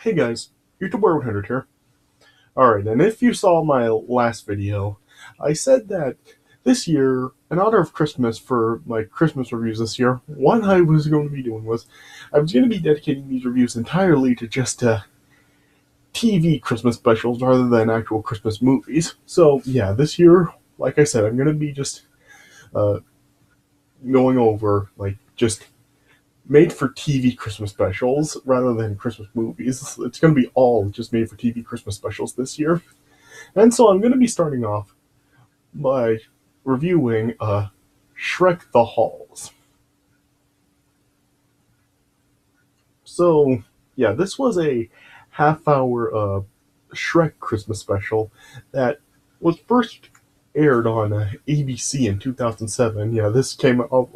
Hey guys, YouTube World 100 here. Alright, and if you saw my last video, I said that this year, in honor of Christmas, for my Christmas reviews this year, what I was going to be doing was, I was going to be dedicating these reviews entirely to just TV Christmas specials rather than actual Christmas movies. So yeah, this year, like I said, I'm going to be just uh, going over, just made for TV Christmas specials rather than Christmas movies. It's going to be all just made for TV Christmas specials this year. And so I'm going to be starting off by reviewing Shrek the Halls. So, yeah, this was a half-hour Shrek Christmas special that was first aired on ABC in 2007. Yeah, this came out,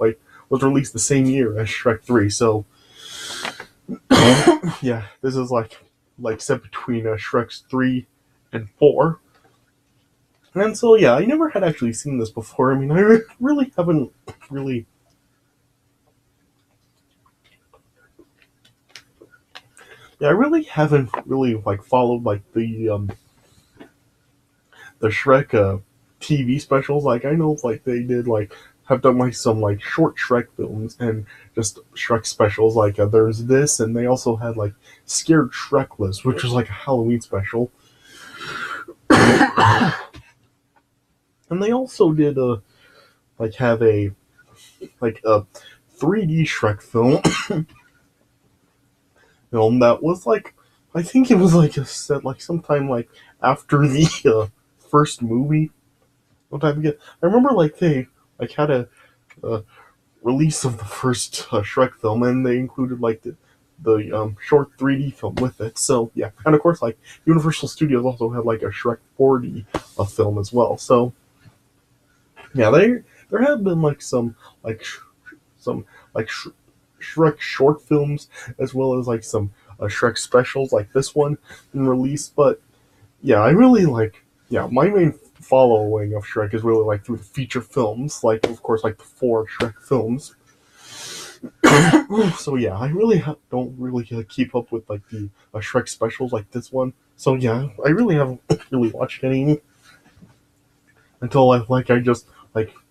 was released the same year as Shrek 3, so yeah, this is like set between Shrek's 3 and 4. And so yeah, I never had actually seen this before. I mean, I really haven't really. Yeah, I really haven't really followed the Shrek TV specials. Like I know they did have done some short Shrek films and just Shrek specials. There's this, and they also had Scared Shrekless, which was like a Halloween special. And they also did have a 3D Shrek film that was I think it was a set sometime after the first movie. What I forget. I remember they had a release of the first Shrek film, and they included the short 3D film with it. So yeah, and of course Universal Studios also had a Shrek 4D film as well. So yeah, there have been some Shrek short films as well as some Shrek specials like this one been released. But yeah, I really yeah, my main following of Shrek is really through the feature films, of course the 4 Shrek films. So yeah, I really don't really keep up with the Shrek specials like this one. So yeah, I really haven't really watched any until I just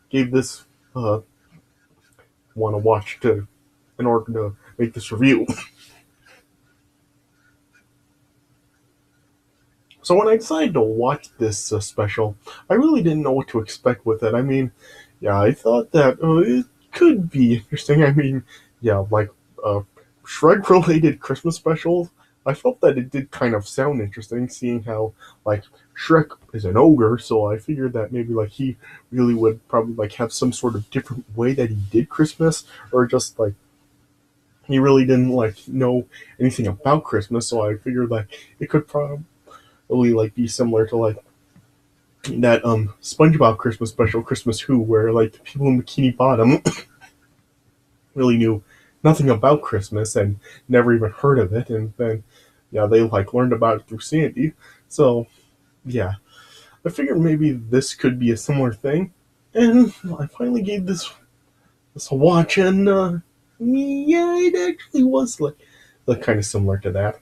gave this one a watch to in order to make this review. So when I decided to watch this special, I really didn't know what to expect with it. I mean, yeah, I thought that it could be interesting. I mean, yeah, Shrek-related Christmas specials. I felt that it did kind of sound interesting, seeing how Shrek is an ogre. So I figured that maybe he really would probably have some sort of different way that he did Christmas, or just he really didn't know anything about Christmas. So I figured it could probably be similar to that SpongeBob Christmas special, Christmas Who, where the people in Bikini Bottom really knew nothing about Christmas and never even heard of it, and then yeah, they learned about it through Sandy. So yeah, I figured maybe this could be a similar thing, and I finally gave this a watch, and yeah, it actually was kind of similar to that.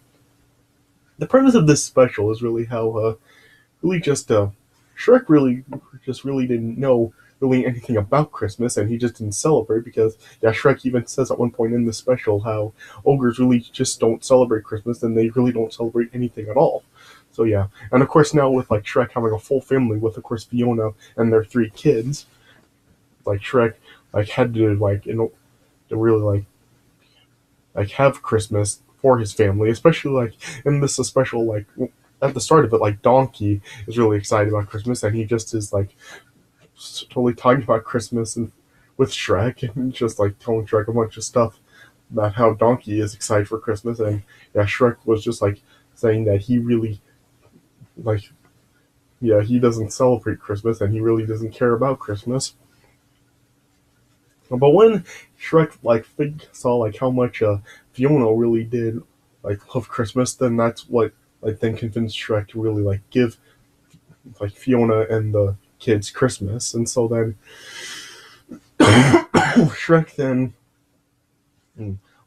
The premise of this special is really how really just Shrek really didn't know really anything about Christmas, and he just didn't celebrate because yeah, Shrek even says at one point in the special how ogres really just don't celebrate Christmas, and they really don't celebrate anything at all. So yeah, and of course now with Shrek having a full family with of course Fiona and their 3 kids, Shrek had to to really have Christmas for his family, especially in this special at the start of it, Donkey is really excited about Christmas, and he just is totally talking about Christmas and with Shrek, and just telling Shrek a bunch of stuff about how Donkey is excited for Christmas, and yeah, Shrek was just saying that he really yeah, he doesn't celebrate Christmas and he really doesn't care about Christmas. But when Shrek saw how much Fiona really did love Christmas, then that's what then convinced Shrek to really give Fiona and the kids Christmas. And so then Shrek then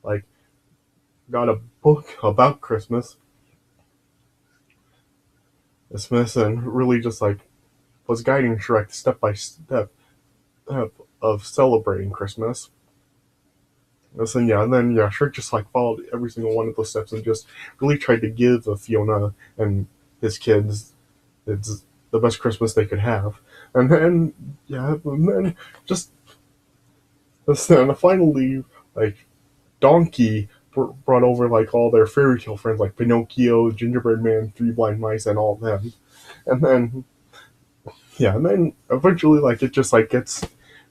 like got a book about Christmas Christmas and really just like was guiding Shrek step by step of celebrating Christmas. And then yeah, Shrek just like followed every single one of those steps and just really tried to give Fiona and his kids it's the best Christmas they could have. And then yeah, and then just and finally like Donkey brought over like all their fairy tale friends like Pinocchio, Gingerbread Man, Three Blind Mice, and all of them. And then yeah, and then eventually like it just like gets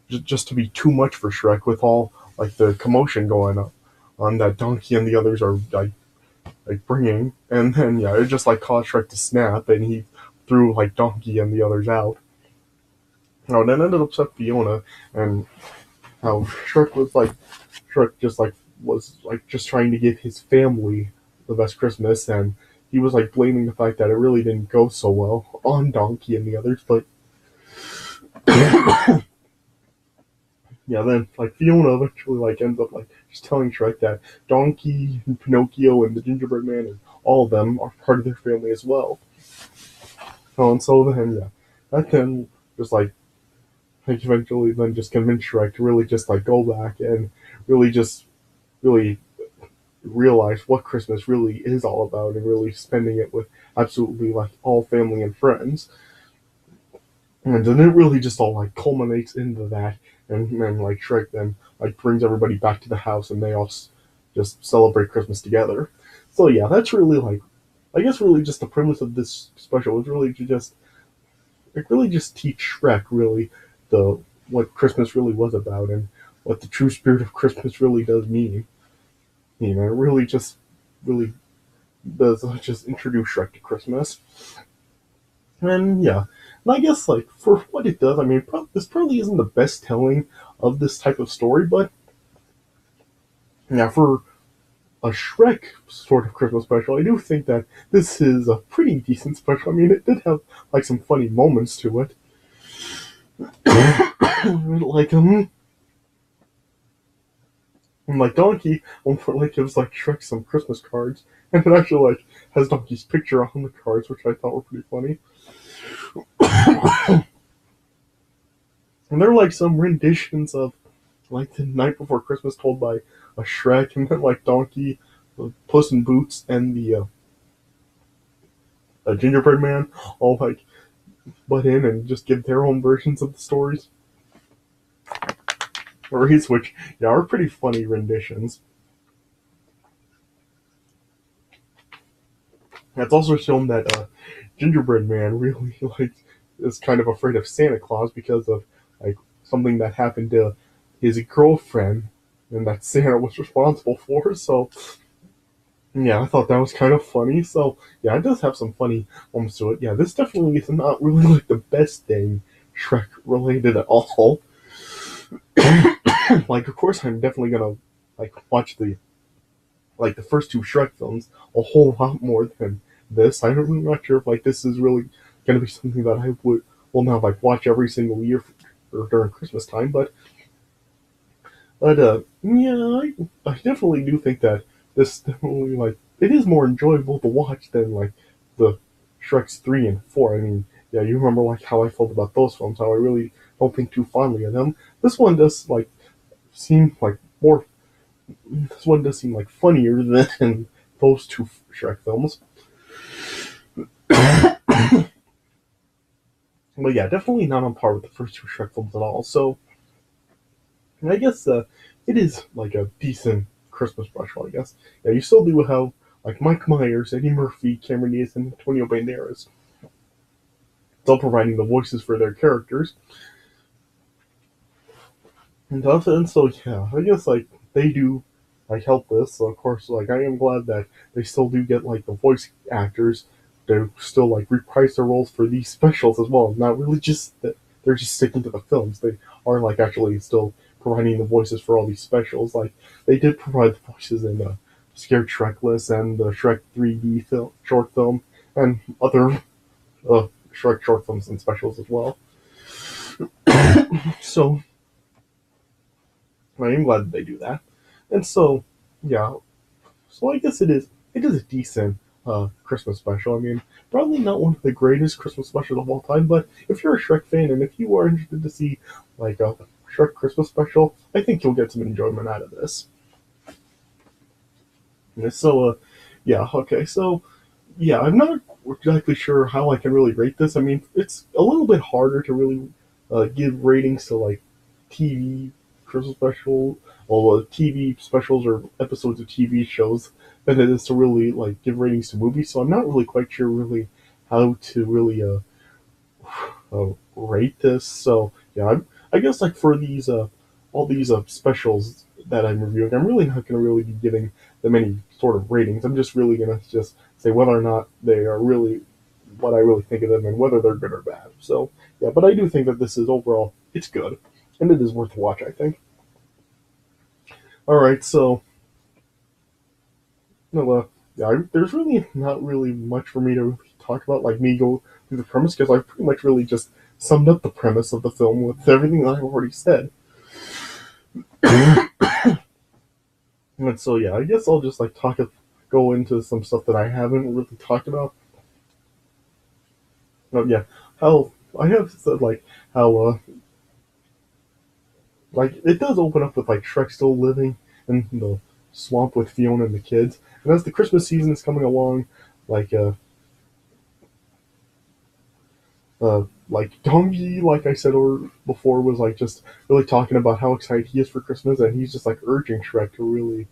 just to be too much for Shrek with all like the commotion going on that Donkey and the others are like bringing, and then yeah, it just like caused Shrek to snap, and he threw like Donkey and the others out. Oh, and then ended up upset Fiona, and how Shrek just like was like just trying to give his family the best Christmas, and he was like blaming the fact that it really didn't go so well on Donkey and the others, but yeah, then like Fiona eventually like ends up like just telling Shrek that Donkey and Pinocchio and the Gingerbread Man and all of them are part of their family as well. Oh, and so then yeah, that then just like eventually then just convinced Shrek to really just like go back and really just really realize what Christmas really is all about and really spending it with absolutely like all family and friends. And then it really just all like culminates into that, and then like Shrek then like brings everybody back to the house, and they all just celebrate Christmas together. So yeah, that's really like I guess really just the premise of this special is really to just really just teach Shrek really the what Christmas really was about and what the true spirit of Christmas really does mean. You know, it really does just introduce Shrek to Christmas. And yeah, and I guess like for what it does, I mean, this probably isn't the best telling of this type of story, but yeah, for a Shrek sort of Christmas special, I do think that this is a pretty decent special. I mean, it did have like some funny moments to it, like like Donkey, one point like gives like Shrek some Christmas cards, and it actually like has Donkey's picture on the cards, which I thought were pretty funny. And there are like some renditions of like the night before Christmas told by a Shrek, and then like Donkey, Puss in Boots, and the Gingerbread Man all like butt in and just give their own versions of the stories. Stories which yeah are pretty funny renditions. It's also shown that Gingerbread Man really like is kind of afraid of Santa Claus because of like something that happened to his girlfriend and that Santa was responsible for. So yeah, I thought that was kind of funny. So yeah, it does have some funny moments to it. Yeah, this definitely is not really like the best thing Shrek related at all. Like, of course, I'm definitely gonna like watch the first two Shrek films a whole lot more than this. I'm not sure if like this is really gonna be something that I will now like watch every single year or during Christmas time. But yeah, I definitely do think that this definitely like it is more enjoyable to watch than like the Shreks 3 and 4. I mean, yeah, you remember like how I felt about those films, how I really don't think too fondly of them. This one does like seem like more. This one does seem like funnier than those two Shrek films. But yeah, definitely not on par with the first two Shrek films at all. So I guess it is like a decent Christmas special. I guess yeah, you still do have like Mike Myers, Eddie Murphy, Cameron Diaz, and Antonio Banderas, still providing the voices for their characters. And so yeah, I guess like they do like help this. So of course, like I am glad that they still do get like the voice actors to still like reprise their roles for these specials as well. Not really just that they're just sticking to the films. They are like actually still providing the voices for all these specials. Like they did provide the voices in the Scared Shrekless and the Shrek 3D film, short film, and other Shrek short films and specials as well. So I am glad that they do that. And so, yeah, so I guess it is a decent Christmas special. I mean, probably not one of the greatest Christmas specials of all time, but if you're a Shrek fan and if you are interested to see like a Shrek Christmas special, I think you'll get some enjoyment out of this. Yeah, so, yeah, okay, so yeah, I'm not exactly sure how I can really rate this. I mean, it's a little bit harder to really give ratings to like TV Christmas special, or TV specials or episodes of TV shows than it is to really like give ratings to movies. So I'm not really quite sure really how to really rate this. So yeah, I guess like for these all these specials that I'm reviewing, I'm really not going to really be giving them any sort of ratings. I'm just really going to just say whether or not they are really what I really think of them and whether they're good or bad. So yeah, but I do think that this is overall it's good and it is worth a watch. I think. All right, so no, yeah, there's really not really much for me to really talk about. Like me go through the premise because I pretty much really just summed up the premise of the film with everything that I've already said. And so yeah, I guess I'll just like go into some stuff that I haven't really talked about. Oh yeah, how I have said like how like it does open up with like Shrek still living in the swamp with Fiona and the kids, and as the Christmas season is coming along, like like Donkey, like I said or before, was like just really talking about how excited he is for Christmas, and he's just like urging Shrek to really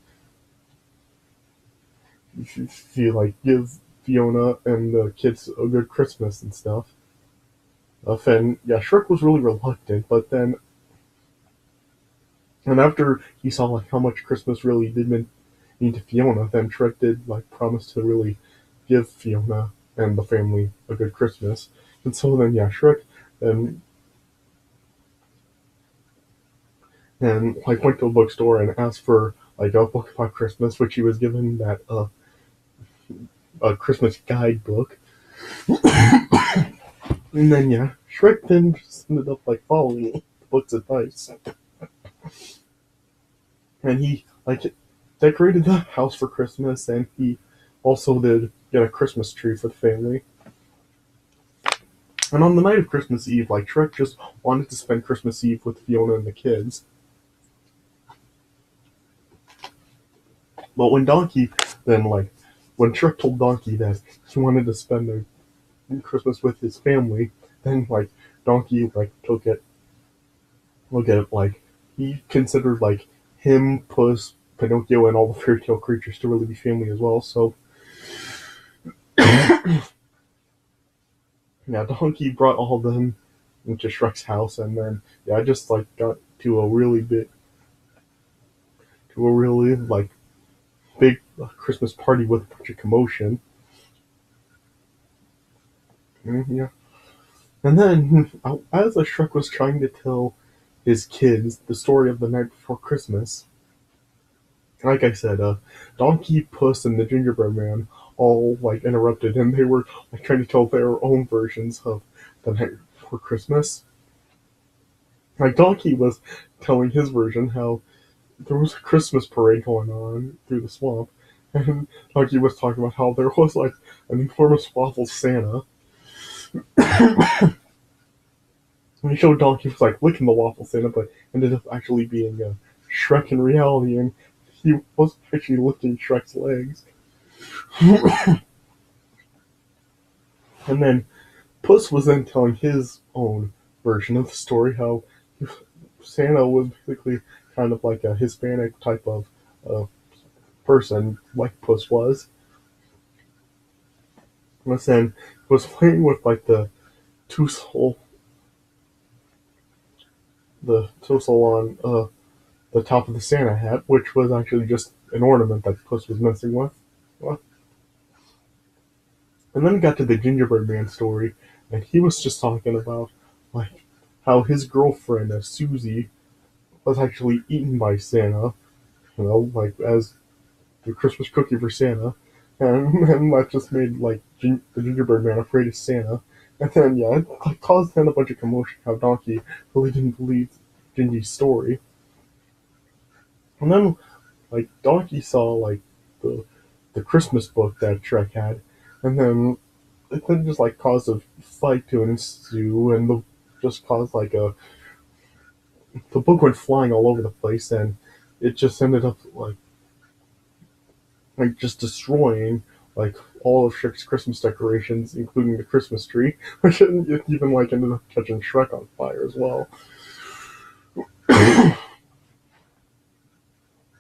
feel like give Fiona and the kids a good Christmas and stuff. And yeah, Shrek was really reluctant, but then and after he saw like how much Christmas really did mean to Fiona, then Shrek did like promise to really give Fiona and the family a good Christmas. And so then yeah, Shrek and like went to a bookstore and asked for like a book about Christmas, which he was given that a Christmas guidebook. And then yeah, Shrek then just ended up like following the book's advice, and he like decorated the house for Christmas, and he also did get a Christmas tree for the family. And on the night of Christmas Eve, like Shrek just wanted to spend Christmas Eve with Fiona and the kids. But when Donkey then like when Shrek told Donkey that he wanted to spend Christmas with his family, then like Donkey like took it look at it like he considered like him, Puss, Pinocchio, and all the fairy tale creatures to really be family as well. So yeah, Donkey brought all of them into Shrek's house, and then yeah, I just like got to a really like big Christmas party with a bunch of commotion. Yeah, and then as Shrek was trying to tell his kids the story of the night before Christmas, like I said, Donkey, Puss, and the Gingerbread Man all like interrupted, and they were like trying to tell their own versions of the night before Christmas. Like Donkey was telling his version how there was a Christmas parade going on through the swamp, and Donkey was talking about how there was like an enormous waffle Santa. And he showed Donkey was like licking the waffle Santa, but ended up actually being Shrek in reality, and he was actually lifting Shrek's legs. And then Puss was then telling his own version of the story, how Santa was basically kind of like a Hispanic type of uh, person, like Puss was. And then was playing with like tussle, the tussle on the top of the Santa hat, which was actually just an ornament that Puss was messing with. Well, and then it got to the gingerbread man story, and he was just talking about like how his girlfriend, Susie, was actually eaten by Santa, like as the Christmas cookie for Santa, and that just made like the gingerbread man afraid of Santa. And then yeah, it like, caused then a bunch of commotion how Donkey really didn't believe Gingy's story. And then like Donkey saw like the the Christmas book that Shrek had, and then it then just like caused a fight to ensue, and just caused like the book went flying all over the place, and it just ended up like just destroying like all of Shrek's Christmas decorations, including the Christmas tree, which even like ended up catching Shrek on fire as well.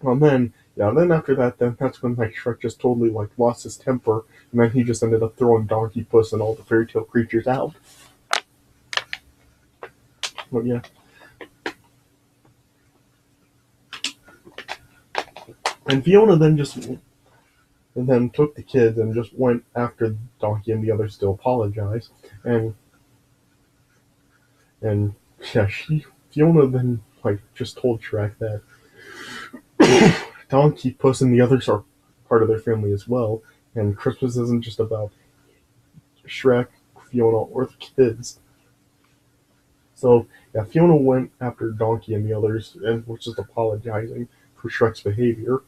And then yeah, then after that, then that's when like Shrek just totally like lost his temper, and then he just ended up throwing Donkey Puss and all the fairy tale creatures out. But yeah, and Fiona then just and then took the kids and just went after Donkey and the others to apologize, and and yeah, Fiona then like just told Shrek that Donkey, Puss, and the others are part of their family as well, and Christmas isn't just about Shrek, Fiona, or the kids. So yeah, Fiona went after Donkey and the others and was just apologizing for Shrek's behavior.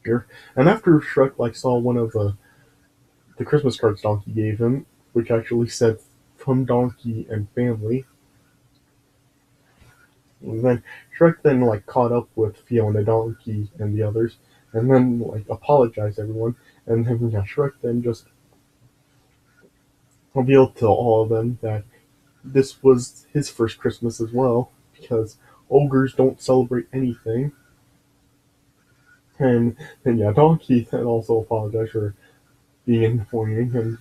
Here, and after Shrek like saw one of the Christmas cards Donkey gave him, which actually said "From Donkey and Family," and then Shrek then like caught up with Fiona, Donkey, and the others, and then like apologized to everyone, and then yeah, Shrek then just revealed to all of them that this was his first Christmas as well, because ogres don't celebrate anything. And then yeah, Donkey then also apologized for being annoying,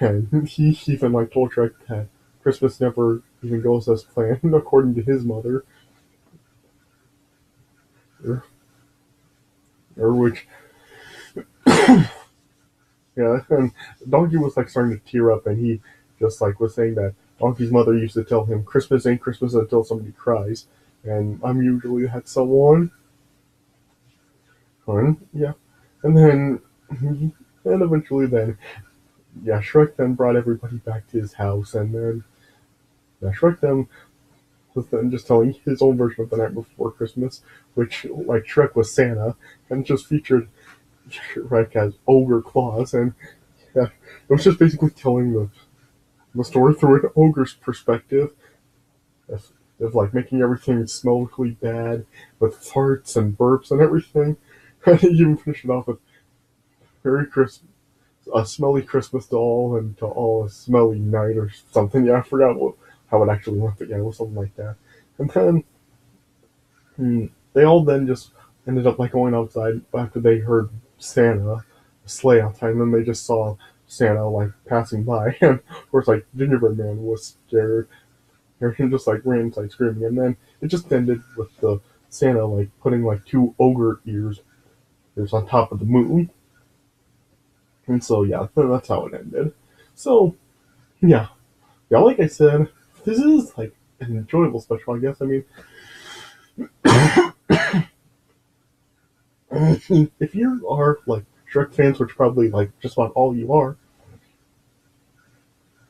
and he even like told Shrek that Christmas never even goes as planned, according to his mother, or, or which yeah, and Donkey was like starting to tear up, and he just like was saying that Donkey's mother used to tell him Christmas ain't Christmas until somebody cries, and I'm usually that someone. And yeah, and then and eventually then yeah, Shrek then brought everybody back to his house, and then yeah, Shrek then was then just telling his own version of the night before Christmas, which like Shrek was Santa, and just featured Shrek as ogre claws, and yeah, it was just basically telling the story through an ogre's perspective, of, of like making everything smell really bad with farts and burps and everything. And he even finished it off with Merry Christmas, a smelly Christmas to all, and to all a smelly night or something. Yeah, I forgot how it actually went, but yeah, it was something like that. And then they all then just ended up like going outside after they heard Santa sleigh outside, and then they just saw Santa like passing by, and of course like Gingerbread Man was scared, and just like ran inside screaming, and then it just ended with the Santa like putting like two ogre ears on top of the moon, and so yeah, that's how it ended. So yeah, yeah, like I said, this is like an enjoyable special, I guess. I mean, if you are like Shrek fans, which probably like just about all you are,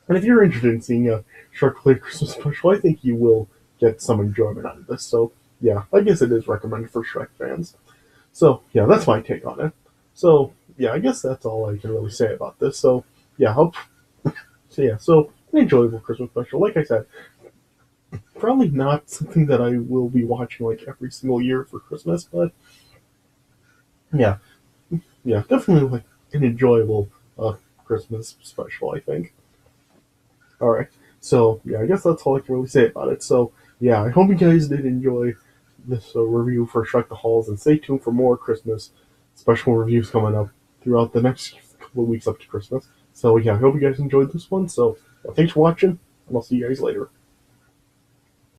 and if you're interested in seeing a Shrek Play Christmas special, I think you will get some enjoyment out of this. So yeah, I guess it is recommended for Shrek fans. So yeah, that's my take on it. So yeah, I guess that's all I can really say about this. So yeah, hope so yeah, so an enjoyable Christmas special. Like I said, probably not something that I will be watching like every single year for Christmas, but yeah, yeah, definitely like an enjoyable Christmas special, I think. All right, so yeah, I guess that's all I can really say about it. So yeah, I hope you guys did enjoy this review for Shrek the Halls, and stay tuned for more Christmas special reviews coming up throughout the next couple of weeks up to Christmas. So yeah, I hope you guys enjoyed this one. So thanks for watching, and I'll see you guys later.